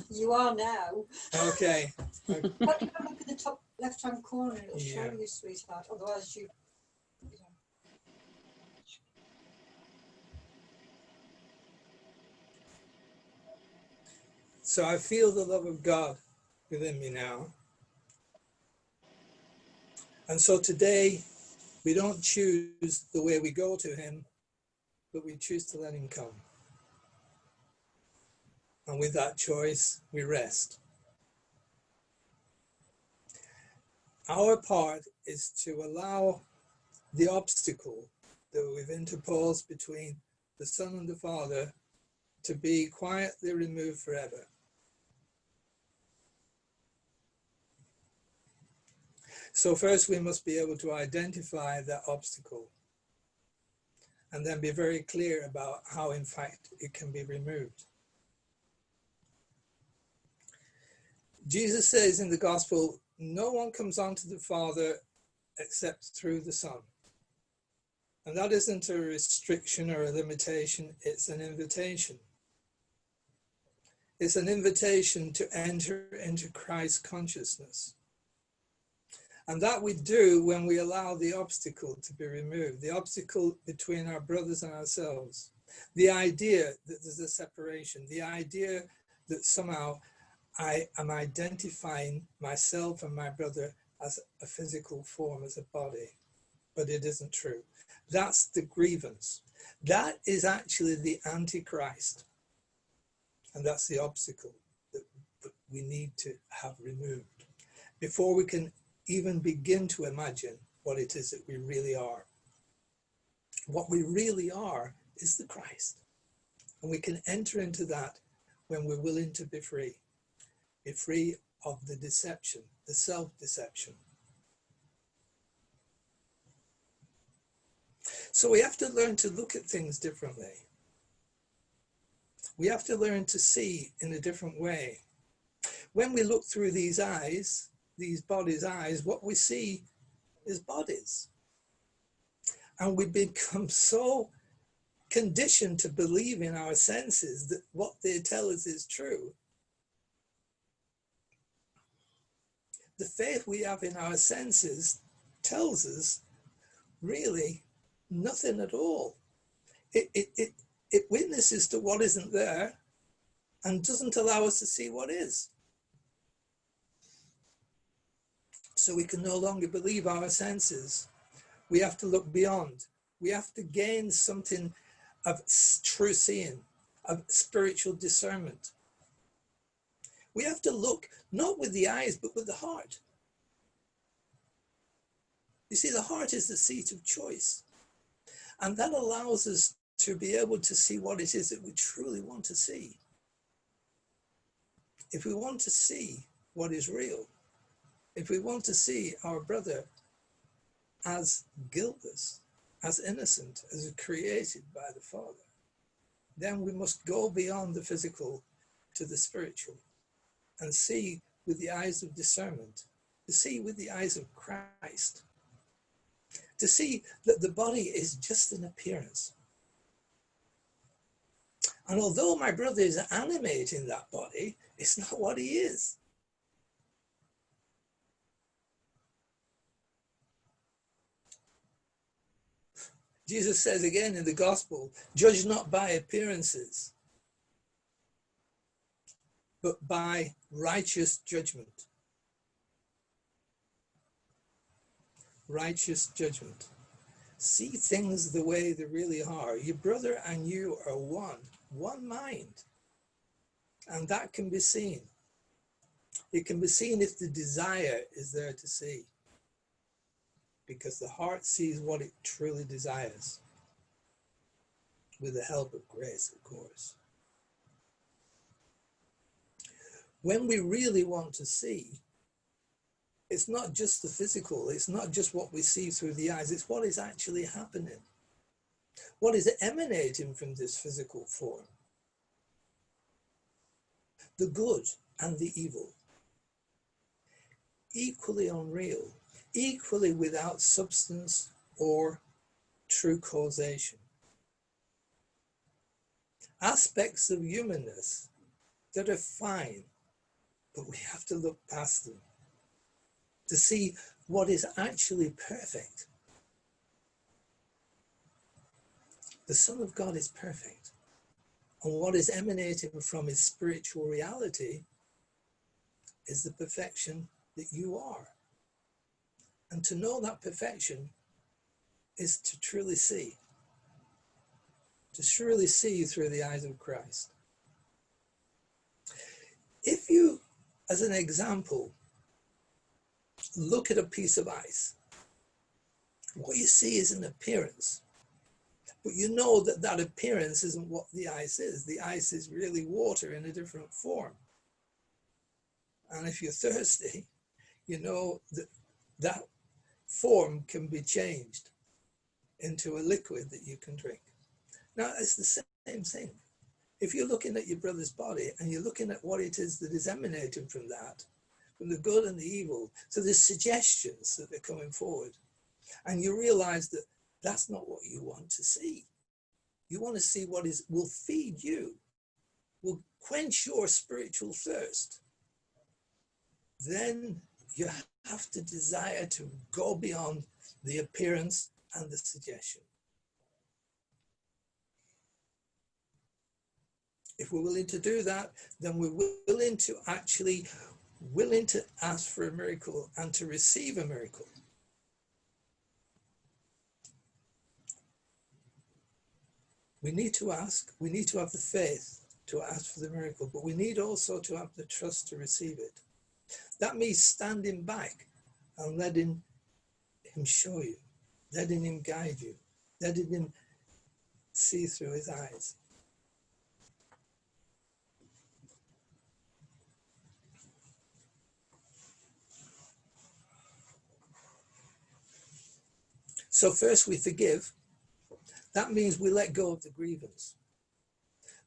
You are now. Okay. But you can look at the top left-hand corner and it'll show Yeah. you, sweetheart. Otherwise, you. So I feel the love of God within me now. And so today, we don't choose the way we go to him, but we choose to let him come. And with that choice, we rest. Our part is to allow the obstacle that we've interposed between the Son and the Father to be quietly removed forever. So first we must be able to identify that obstacle and then be very clear about how in fact it can be removed. Jesus says in the gospel, no one comes onto the Father except through the Son. And that isn't a restriction or a limitation, it's an invitation. It's an invitation to enter into Christ's consciousness. And that we do when we allow the obstacle to be removed, the obstacle between our brothers and ourselves, the idea that there's a separation, the idea that somehow I am identifying myself and my brother as a physical form, as a body, but it isn't true. That's the grievance. That is actually the Antichrist. And that's the obstacle that we need to have removed before we can even begin to imagine what it is that we really are. What we really are is the Christ. And we can enter into that when we're willing to be free of the deception, the self-deception. So we have to learn to look at things differently. We have to learn to see in a different way. When we look through these eyes, these bodies' eyes, what we see is bodies. And we become so conditioned to believe in our senses that what they tell us is true. The faith we have in our senses tells us really nothing at all. It witnesses to what isn't there and doesn't allow us to see what is. So we can no longer believe our senses. We have to look beyond. We have to gain something of true seeing, of spiritual discernment. We have to look not with the eyes, but with the heart. You see, the heart is the seat of choice. And that allows us to be able to see what it is that we truly want to see. If we want to see what is real, if we want to see our brother as guiltless, as innocent, as created by the Father, then we must go beyond the physical to the spiritual and see with the eyes of discernment, to see with the eyes of Christ, to see that the body is just an appearance. And although my brother is animating that body, it's not what he is. Jesus says again in the gospel, judge not by appearances, but by righteous judgment. Righteous judgment. See things the way they really are. Your brother and you are one mind. And that can be seen. It can be seen if the desire is there to see. Because the heart sees what it truly desires. With the help of grace, of course. When we really want to see, it's not just the physical, it's not just what we see through the eyes, it's what is actually happening. What is emanating from this physical form? The good and the evil. Equally unreal, equally without substance or true causation. Aspects of humanness that are fine, but we have to look past them to see what is actually perfect. The Son of God is perfect. And what is emanating from his spiritual reality is the perfection that you are. And to know that perfection is to truly see through the eyes of Christ. If you, as an example, look at a piece of ice, what you see is an appearance. But you know that that appearance isn't what the ice is. The ice is really water in a different form. And if you're thirsty, you know that that form can be changed into a liquid that you can drink. Now, it's the same thing. If you're looking at your brother's body and you're looking at what it is that is emanating from that, from the good and the evil, so there's suggestions that are coming forward, and you realize that that's not what you want to see. You want to see what will feed you, will quench your spiritual thirst. Then you have to desire to go beyond the appearance and the suggestion. If we're willing to do that, then we're willing to ask for a miracle and to receive a miracle. We need to ask, we need to have the faith to ask for the miracle, but we need also to have the trust to receive it. That means standing back and letting him show you, letting him guide you, letting him see through his eyes. So first we forgive. That means we let go of the grievance.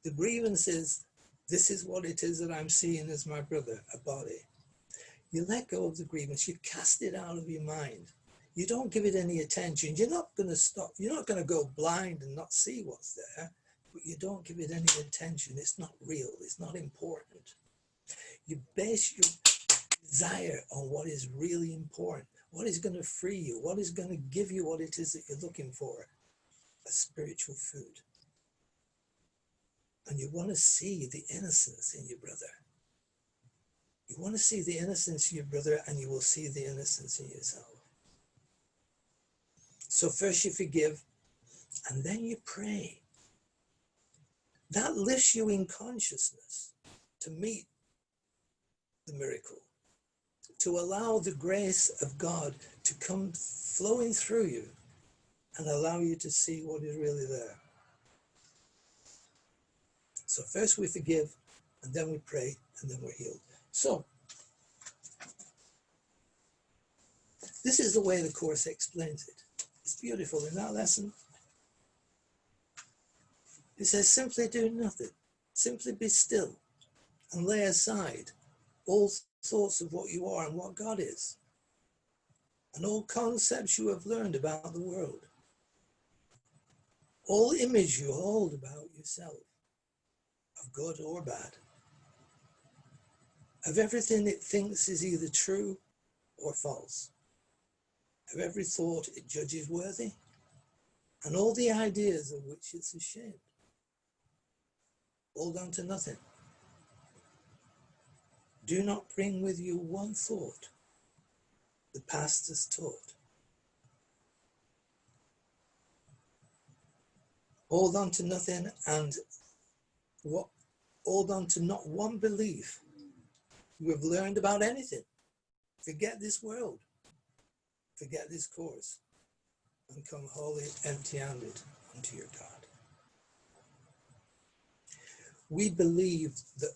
The grievance is, this is what it is that I'm seeing as my brother, a body. You let go of the grievance, you cast it out of your mind. You don't give it any attention. You're not going to stop. You're not going to go blind and not see what's there, but you don't give it any attention. It's not real. It's not important. You base your desire on what is really important, what is going to free you, what is going to give you what it is that you're looking for, a spiritual food. And you want to see the innocence in your brother. You want to see the innocence in your brother, and you will see the innocence in yourself. So first you forgive, and then you pray. That lifts you in consciousness to meet the miracle, to allow the grace of God to come flowing through you and allow you to see what is really there. So first we forgive, and then we pray, and then we're healed. So this is the way the Course explains it. It's beautiful in that lesson. It says, simply do nothing. Simply be still and lay aside all thoughts of what you are and what God is, and all concepts you have learned about the world, all image you hold about yourself, of good or bad, of everything it thinks is either true or false, of every thought it judges worthy, and all the ideas of which it's ashamed. Hold on to nothing. Do not bring with you one thought the past has taught. Hold on to nothing, and hold on to not one belief you have learned about anything. Forget this world. Forget this course, and come wholly empty-handed unto your God. We believe that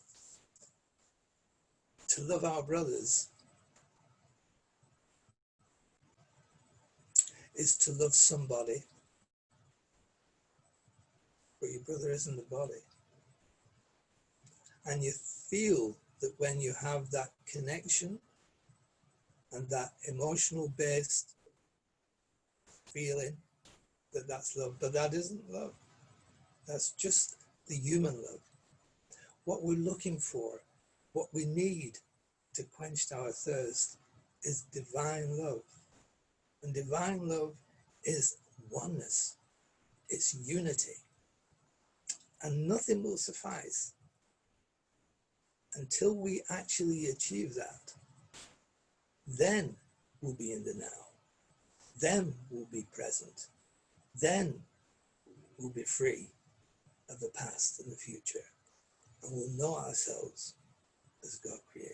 to love our brothers is to love somebody, but your brother isn't the body. And you feel that when you have that connection and that emotional based feeling, that that's love, but that isn't love. That's just the human love. What we're looking for, what we need, to quench our thirst is divine love. And divine love is oneness, it's unity. And nothing will suffice until we actually achieve that. Then we'll be in the now. Then we'll be present. Then we'll be free of the past and the future. And we'll know ourselves as God created.